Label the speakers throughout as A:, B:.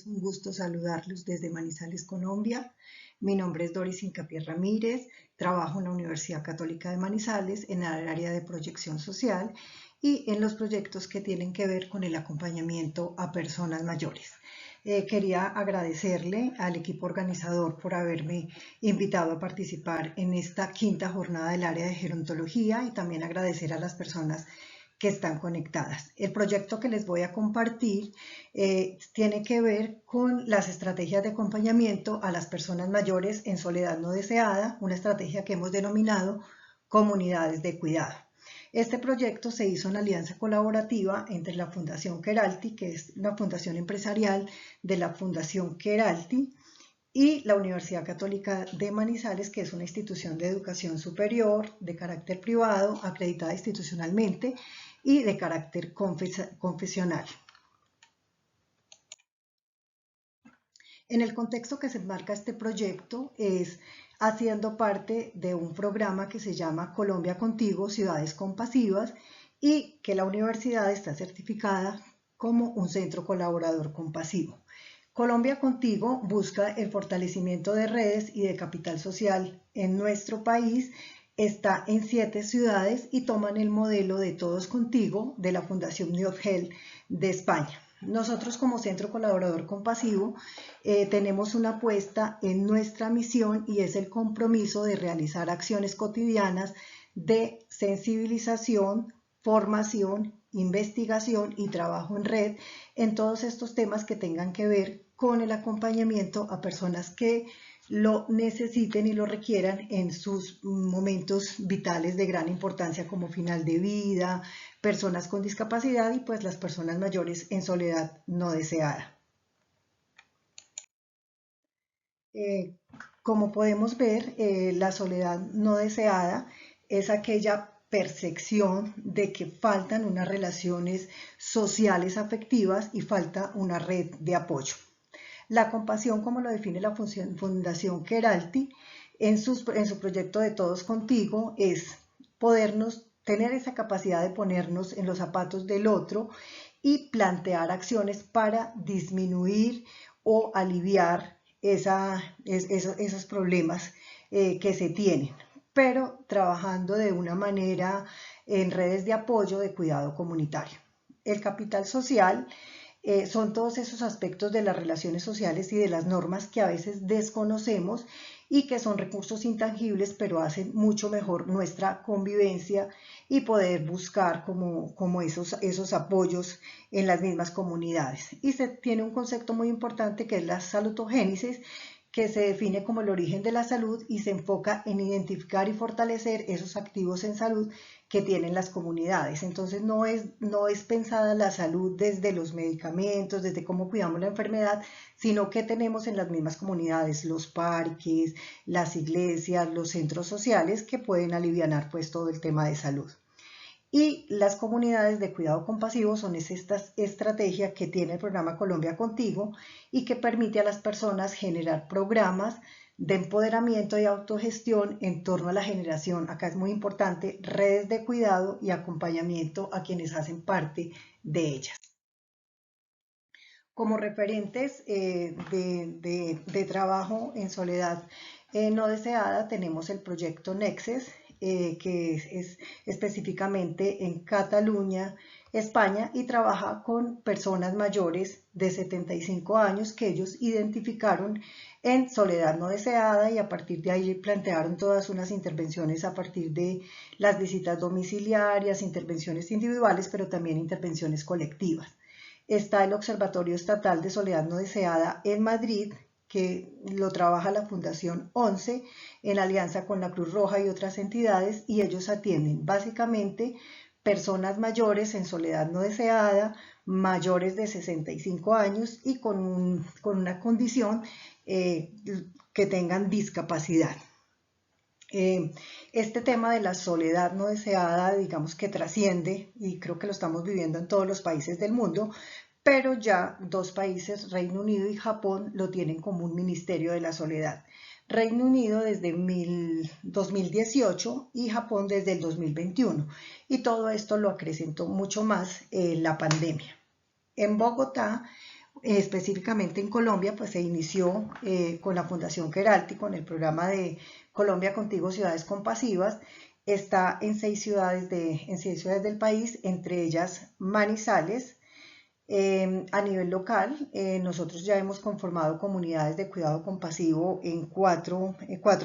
A: Es un gusto saludarlos desde Manizales, Colombia. Mi nombre es Doris Hincapié Ramírez, trabajo en la Universidad Católica de Manizales en el área de proyección social y en los proyectos que tienen que ver con el acompañamiento a personas mayores. Quería agradecerle al equipo organizador por haberme invitado a participar en esta quinta jornada del área de gerontología y también agradecer a las personas que están conectadas. El proyecto que les voy a compartir tiene que ver con las estrategias de acompañamiento a las personas mayores en soledad no deseada, una estrategia que hemos denominado comunidades de cuidado. Este proyecto se hizo en alianza colaborativa entre la Fundación Queralty, que es una fundación empresarial de la Fundación Queralty, y la Universidad Católica de Manizales, que es una institución de educación superior de carácter privado, acreditada institucionalmente y de carácter confesional. En el contexto que se enmarca este proyecto es haciendo parte de un programa que se llama Colombia Contigo, Ciudades Compasivas, y que la universidad está certificada como un centro colaborador compasivo. Colombia Contigo busca el fortalecimiento de redes y de capital social en nuestro país. Está en 7 ciudades y toman el modelo de Todos Contigo de la Fundación New Health de España. Nosotros como Centro Colaborador Compasivo tenemos una apuesta en nuestra misión y es el compromiso de realizar acciones cotidianas de sensibilización, formación, investigación y trabajo en red en todos estos temas que tengan que ver con el acompañamiento a personas que lo necesiten y lo requieran en sus momentos vitales de gran importancia como final de vida, personas con discapacidad y pues las personas mayores en soledad no deseada. Como podemos ver, la soledad no deseada es aquella percepción de que faltan unas relaciones sociales afectivas y falta una red de apoyo. La compasión, como lo define la Fundación Queralty, en su proyecto de Todos Contigo, es podernos tener esa capacidad de ponernos en los zapatos del otro y plantear acciones para disminuir o aliviar esos problemas que se tienen, pero trabajando de una manera en redes de apoyo de cuidado comunitario. El capital social son todos esos aspectos de las relaciones sociales y de las normas que a veces desconocemos y que son recursos intangibles, pero hacen mucho mejor nuestra convivencia y poder buscar como esos apoyos en las mismas comunidades. Y se tiene un concepto muy importante que es la salutogénesis, que se define como el origen de la salud y se enfoca en identificar y fortalecer esos activos en salud que tienen las comunidades. Entonces no es pensada la salud desde los medicamentos, desde cómo cuidamos la enfermedad, sino que tenemos en las mismas comunidades los parques, las iglesias, los centros sociales que pueden alivianar pues todo el tema de salud. Y las comunidades de cuidado compasivo son esta estrategia que tiene el programa Colombia Contigo y que permite a las personas generar programas de empoderamiento y autogestión en torno a la generación, acá es muy importante, redes de cuidado y acompañamiento a quienes hacen parte de ellas. Como referentes de trabajo en soledad no deseada tenemos el proyecto Nexes, que es específicamente en Cataluña, España, y trabaja con personas mayores de 75 años que ellos identificaron en soledad no deseada y a partir de ahí plantearon todas unas intervenciones a partir de las visitas domiciliarias, intervenciones individuales, pero también intervenciones colectivas. Está el Observatorio Estatal de Soledad No Deseada en Madrid, que lo trabaja la Fundación 11 en alianza con la Cruz Roja y otras entidades, y ellos atienden básicamente personas mayores en soledad no deseada, mayores de 65 años y con una condición que tengan discapacidad. Este tema de la soledad no deseada, digamos que trasciende, y creo que lo estamos viviendo en todos los países del mundo, pero ya 2 países, Reino Unido y Japón, lo tienen como un ministerio de la soledad. Reino Unido desde 2018 y Japón desde el 2021. Y todo esto lo acrecentó mucho más la pandemia. En Bogotá, específicamente en Colombia, pues se inició con la Fundación Queralty, con el programa de Colombia Contigo Ciudades Compasivas. Está en en 6 ciudades del país, entre ellas Manizales. A nivel local, nosotros ya hemos conformado comunidades de cuidado compasivo en cuatro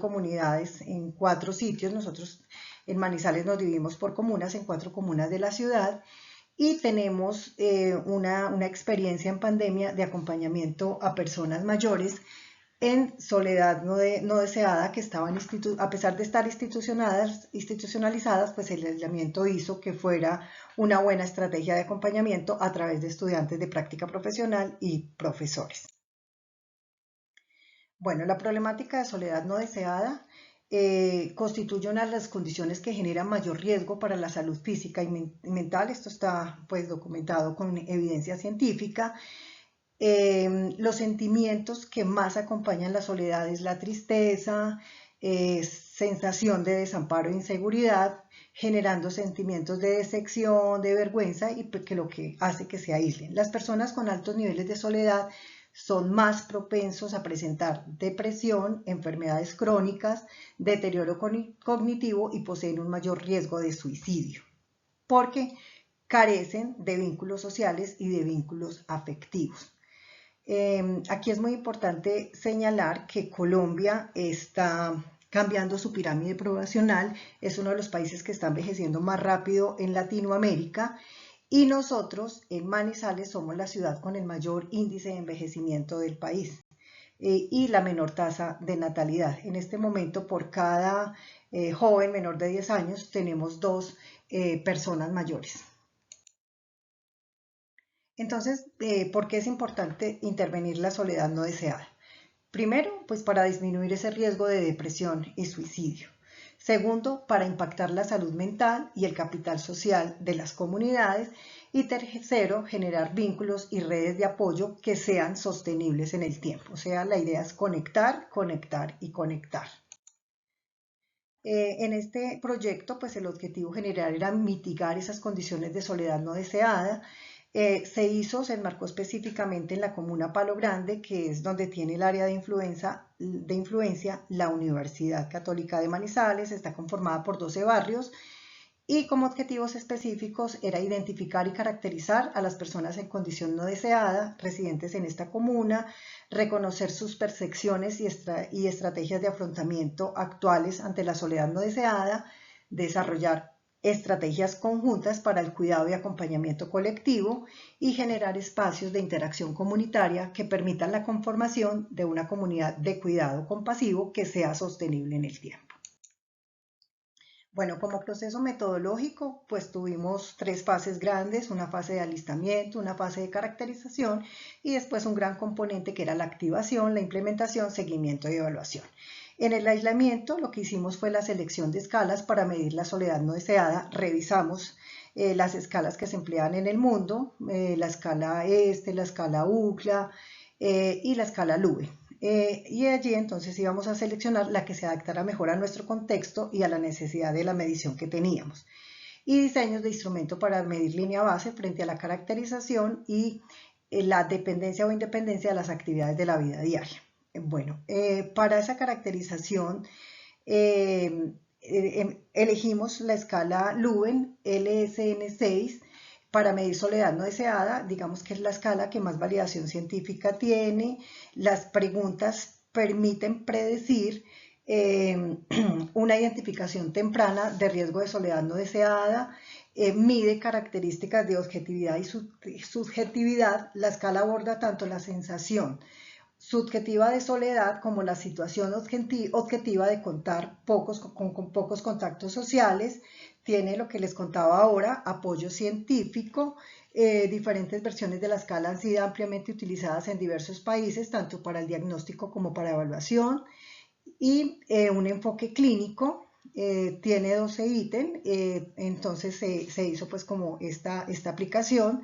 A: comunidades, en 4 sitios. Nosotros en Manizales nos dividimos por comunas, en 4 comunas de la ciudad, y tenemos una experiencia en pandemia de acompañamiento a personas mayores en soledad no deseada, que estaban, a pesar de estar institucionalizadas, pues el aislamiento hizo que fuera una buena estrategia de acompañamiento a través de estudiantes de práctica profesional y profesores. Bueno, la problemática de soledad no deseada constituye una de las condiciones que generan mayor riesgo para la salud física y mental. Esto está pues documentado con evidencia científica. Los sentimientos que más acompañan la soledad es la tristeza, sensación de desamparo e inseguridad, generando sentimientos de decepción, de vergüenza, y que lo que hace que se aíslen. Las personas con altos niveles de soledad son más propensos a presentar depresión, enfermedades crónicas, deterioro cognitivo, y poseen un mayor riesgo de suicidio, porque carecen de vínculos sociales y de vínculos afectivos. Aquí es muy importante señalar que Colombia está cambiando su pirámide poblacional, es uno de los países que está envejeciendo más rápido en Latinoamérica, y nosotros en Manizales somos la ciudad con el mayor índice de envejecimiento del país y la menor tasa de natalidad. En este momento, por cada joven menor de 10 años, tenemos 2 personas mayores. Entonces, ¿por qué es importante intervenir la soledad no deseada? Primero, pues para disminuir ese riesgo de depresión y suicidio. Segundo, para impactar la salud mental y el capital social de las comunidades. Y tercero, generar vínculos y redes de apoyo que sean sostenibles en el tiempo. O sea, la idea es conectar, conectar y conectar. En este proyecto, pues el objetivo general era mitigar esas condiciones de soledad no deseada. Se enmarcó específicamente en la comuna Palo Grande, que es donde tiene el área de influencia la Universidad Católica de Manizales. Está conformada por 12 barrios, y como objetivos específicos era identificar y caracterizar a las personas en condición no deseada residentes en esta comuna, reconocer sus percepciones y estrategias de afrontamiento actuales ante la soledad no deseada, desarrollar estrategias conjuntas para el cuidado y acompañamiento colectivo, y generar espacios de interacción comunitaria que permitan la conformación de una comunidad de cuidado compasivo que sea sostenible en el tiempo. Bueno, como proceso metodológico, pues tuvimos 3 fases grandes: una fase de alistamiento, una fase de caracterización, y después un gran componente que era la activación, la implementación, seguimiento y evaluación. En el aislamiento, lo que hicimos fue la selección de escalas para medir la soledad no deseada. Revisamos las escalas que se emplean en el mundo, la escala la escala UCLA y la escala LUE. Y allí entonces íbamos a seleccionar la que se adaptara mejor a nuestro contexto y a la necesidad de la medición que teníamos. Y diseños de instrumento para medir línea base frente a la caracterización y la dependencia o independencia de las actividades de la vida diaria. Bueno, para esa caracterización elegimos la escala LUEN LSN6 para medir soledad no deseada. Digamos que es la escala que más validación científica tiene. Las preguntas permiten predecir una identificación temprana de riesgo de soledad no deseada, mide características de objetividad y subjetividad. La escala aborda tanto la sensación subjetiva de soledad como la situación objetiva de contar con pocos contactos sociales. Tiene lo que les contaba ahora, apoyo científico. Diferentes versiones de la escala han sido ampliamente utilizadas en diversos países, tanto para el diagnóstico como para evaluación. Y un enfoque clínico, tiene 12 ítems, entonces se hizo pues como esta aplicación.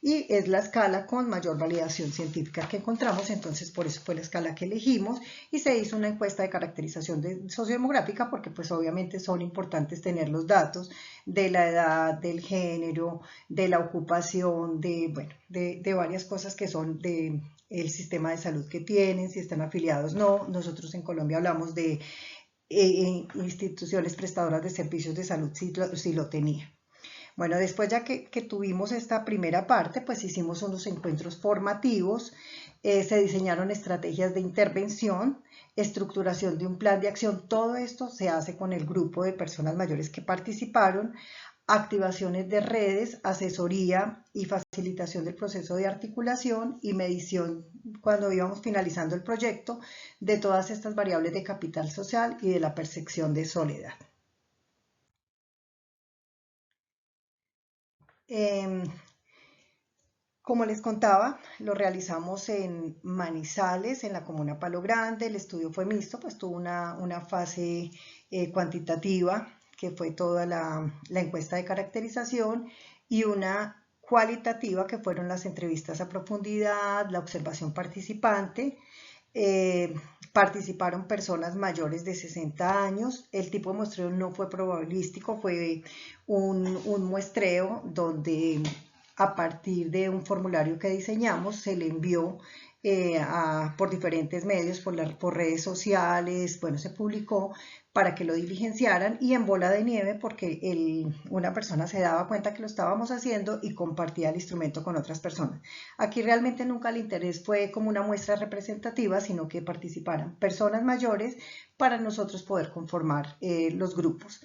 A: y es la escala con mayor validación científica que encontramos, entonces por eso fue la escala que elegimos y se hizo una encuesta de caracterización sociodemográfica porque pues obviamente son importantes tener los datos de la edad, del género, de la ocupación, de varias cosas que son de el sistema de salud que tienen, si están afiliados o no. Nosotros en Colombia hablamos de instituciones prestadoras de servicios de salud si lo tenían. Bueno, después ya que tuvimos esta primera parte, pues hicimos unos encuentros formativos, se diseñaron estrategias de intervención, estructuración de un plan de acción. Todo esto se hace con el grupo de personas mayores que participaron, activaciones de redes, asesoría y facilitación del proceso de articulación y medición cuando íbamos finalizando el proyecto de todas estas variables de capital social y de la percepción de soledad. Como les contaba, lo realizamos en Manizales, en la comuna Palo Grande. El estudio fue mixto, pues tuvo una fase cuantitativa, que fue toda la encuesta de caracterización, y una cualitativa, que fueron las entrevistas a profundidad, la observación participante. Participaron personas mayores de 60 años. El tipo de muestreo no fue probabilístico, fue un muestreo donde a partir de un formulario que diseñamos se le envió por diferentes medios, por redes sociales, bueno, se publicó para que lo diligenciaran y en bola de nieve porque una persona se daba cuenta que lo estábamos haciendo y compartía el instrumento con otras personas. Aquí realmente nunca el interés fue como una muestra representativa, sino que participaran personas mayores para nosotros poder conformar los grupos.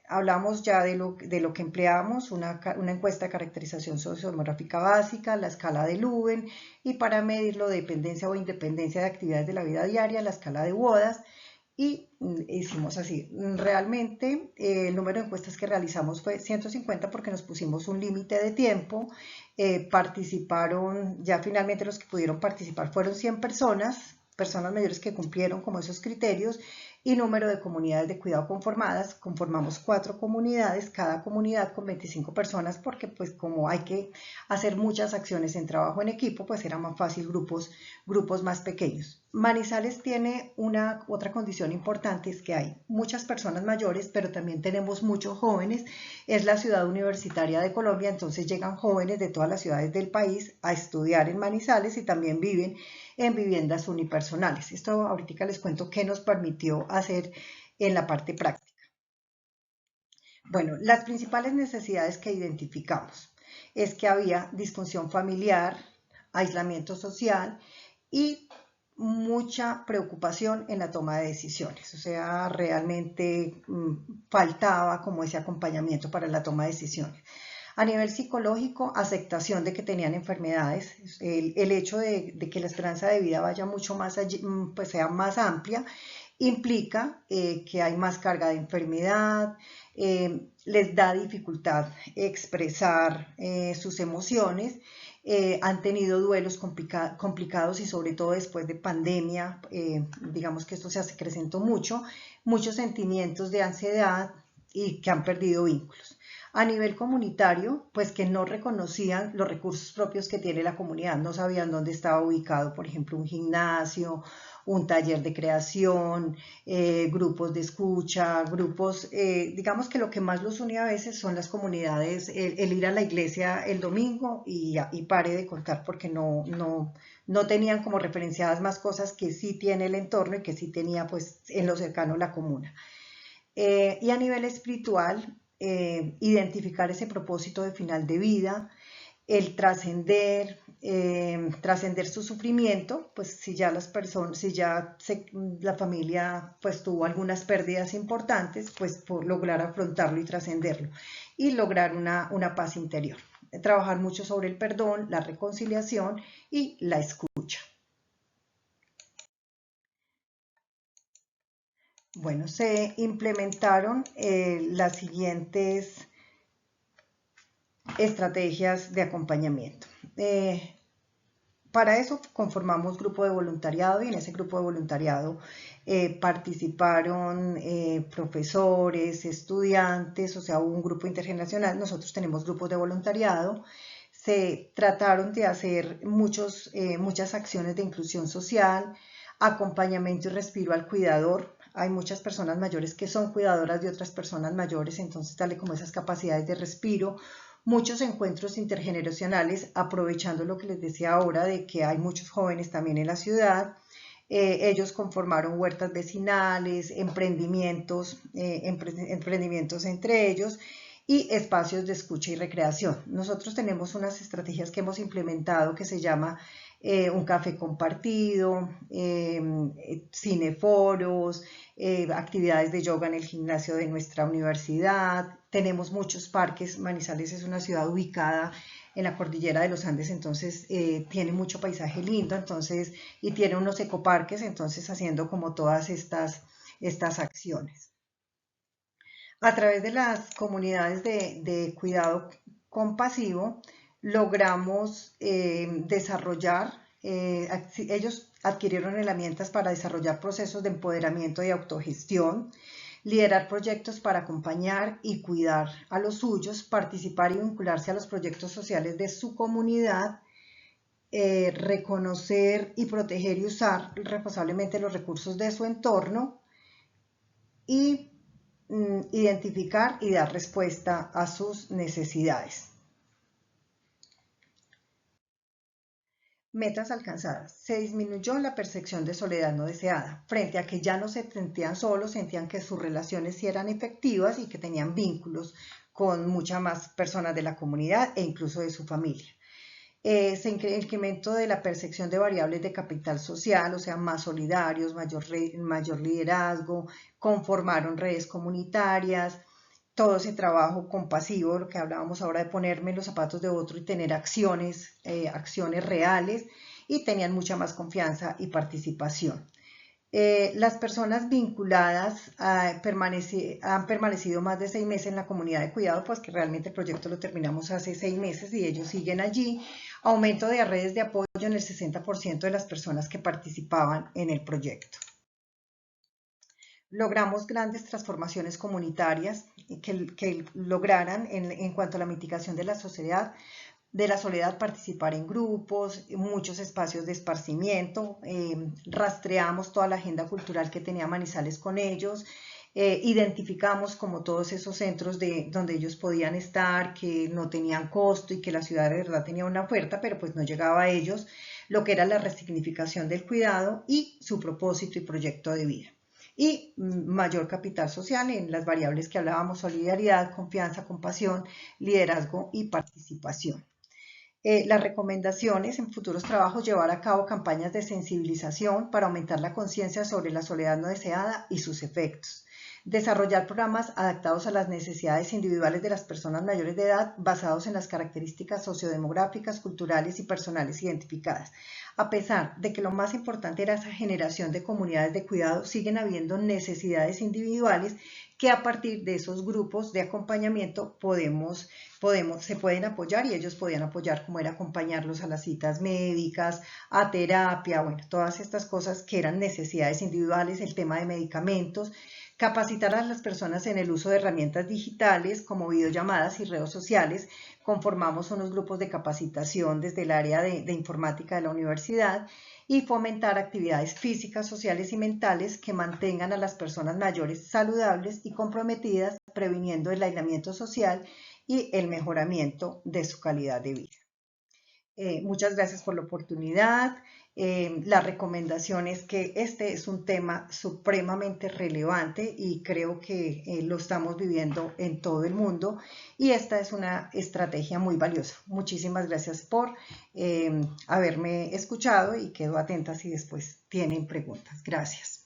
A: Hablamos ya de lo que empleamos, una encuesta de caracterización sociodemográfica básica, la escala de Luben, y para medirlo de dependencia o independencia de actividades de la vida diaria, la escala de Wodas, y hicimos así. Realmente el número de encuestas que realizamos fue 150 porque nos pusimos un límite de tiempo. Participaron, ya finalmente los que pudieron participar fueron 100 personas mayores que cumplieron como esos criterios, y número de comunidades de cuidado conformadas. Conformamos 4 comunidades, cada comunidad con 25 personas, porque pues como hay que hacer muchas acciones en trabajo en equipo, pues era más fácil grupos más pequeños. Manizales tiene otra condición importante, es que hay muchas personas mayores, pero también tenemos muchos jóvenes. Es la ciudad universitaria de Colombia, entonces llegan jóvenes de todas las ciudades del país a estudiar en Manizales y también viven en viviendas unipersonales. Esto ahorita les cuento qué nos permitió hacer en la parte práctica. Bueno, las principales necesidades que identificamos es que había disfunción familiar, aislamiento social y mucha preocupación en la toma de decisiones. O sea, realmente faltaba como ese acompañamiento para la toma de decisiones. A nivel psicológico, aceptación de que tenían enfermedades, el hecho de que la esperanza de vida vaya mucho más allí, pues sea más amplia, implica que hay más carga de enfermedad, les da dificultad expresar sus emociones, han tenido duelos complicados y sobre todo después de pandemia, digamos que esto se acrecentó mucho, muchos sentimientos de ansiedad y que han perdido vínculos. A nivel comunitario, pues que no reconocían los recursos propios que tiene la comunidad, no sabían dónde estaba ubicado, por ejemplo, un gimnasio, un taller de creación, grupos de escucha, digamos que lo que más los une a veces son las comunidades, el ir a la iglesia el domingo y pare de contar porque no tenían como referenciadas más cosas que sí tiene el entorno y que sí tenía pues en lo cercano la comuna. Y a nivel espiritual, identificar ese propósito de final de vida, el trascender su sufrimiento, pues si ya la familia pues tuvo algunas pérdidas importantes, pues por lograr afrontarlo y trascenderlo y lograr una paz interior. Trabajar mucho sobre el perdón, la reconciliación y la escucha. Bueno, se implementaron las siguientes estrategias de acompañamiento. Para eso conformamos grupo de voluntariado y en ese grupo de voluntariado participaron profesores, estudiantes, o sea, hubo un grupo intergeneracional. Nosotros tenemos grupos de voluntariado. Se trataron de hacer muchas acciones de inclusión social, acompañamiento y respiro al cuidador. Hay muchas personas mayores que son cuidadoras de otras personas mayores, entonces darle como esas capacidades de respiro, muchos encuentros intergeneracionales, aprovechando lo que les decía ahora de que hay muchos jóvenes también en la ciudad. Ellos conformaron huertas vecinales, emprendimientos entre ellos y espacios de escucha y recreación. Nosotros tenemos unas estrategias que hemos implementado que se llama un café compartido, cineforos, actividades de yoga en el gimnasio de nuestra universidad. Tenemos muchos parques. Manizales es una ciudad ubicada en la cordillera de los Andes, entonces tiene mucho paisaje lindo, entonces, y tiene unos ecoparques, entonces haciendo como todas estas acciones. A través de las comunidades de cuidado compasivo, logramos desarrollar, ellos adquirieron herramientas para desarrollar procesos de empoderamiento y autogestión, liderar proyectos para acompañar y cuidar a los suyos, participar y vincularse a los proyectos sociales de su comunidad, reconocer y proteger y usar responsablemente los recursos de su entorno y identificar y dar respuesta a sus necesidades. Metas alcanzadas. Se disminuyó la percepción de soledad no deseada. Frente a que ya no se sentían solos, sentían que sus relaciones sí eran efectivas y que tenían vínculos con muchas más personas de la comunidad e incluso de su familia. Se incrementó de la percepción de variables de capital social, o sea, más solidarios, mayor liderazgo, conformaron redes comunitarias, todo ese trabajo compasivo, lo que hablábamos ahora de ponerme en los zapatos de otro y tener acciones reales, y tenían mucha más confianza y participación. Las personas vinculadas han permanecido más de 6 meses en la comunidad de cuidado, pues que realmente el proyecto lo terminamos hace 6 meses y ellos siguen allí. Aumento de redes de apoyo en el 60% de las personas que participaban en el proyecto. Logramos grandes transformaciones comunitarias que lograran en cuanto a la mitigación de la sociedad, de la soledad, participar en grupos, muchos espacios de esparcimiento, rastreamos toda la agenda cultural que tenía Manizales con ellos, identificamos como todos esos centros donde ellos podían estar, que no tenían costo y que la ciudad de verdad tenía una oferta, pero pues no llegaba a ellos, lo que era la resignificación del cuidado y su propósito y proyecto de vida. Y mayor capital social en las variables que hablábamos: solidaridad, confianza, compasión, liderazgo y participación. Las recomendaciones en futuros trabajos: llevar a cabo campañas de sensibilización para aumentar la conciencia sobre la soledad no deseada y sus efectos. Desarrollar programas adaptados a las necesidades individuales de las personas mayores de edad, basados en las características sociodemográficas, culturales y personales identificadas. A pesar de que lo más importante era esa generación de comunidades de cuidado, siguen habiendo necesidades individuales que a partir de esos grupos de acompañamiento se pueden apoyar, y ellos podían apoyar, como era acompañarlos a las citas médicas, a terapia, bueno, todas estas cosas que eran necesidades individuales, el tema de medicamentos. Capacitar a las personas en el uso de herramientas digitales como videollamadas y redes sociales. Conformamos unos grupos de capacitación desde el área de informática de la universidad, y fomentar actividades físicas, sociales y mentales que mantengan a las personas mayores saludables y comprometidas, previniendo el aislamiento social y el mejoramiento de su calidad de vida. Muchas gracias por la oportunidad. La recomendación es que este es un tema supremamente relevante y creo que lo estamos viviendo en todo el mundo, y esta es una estrategia muy valiosa. Muchísimas gracias por haberme escuchado y quedo atenta si después tienen preguntas. Gracias.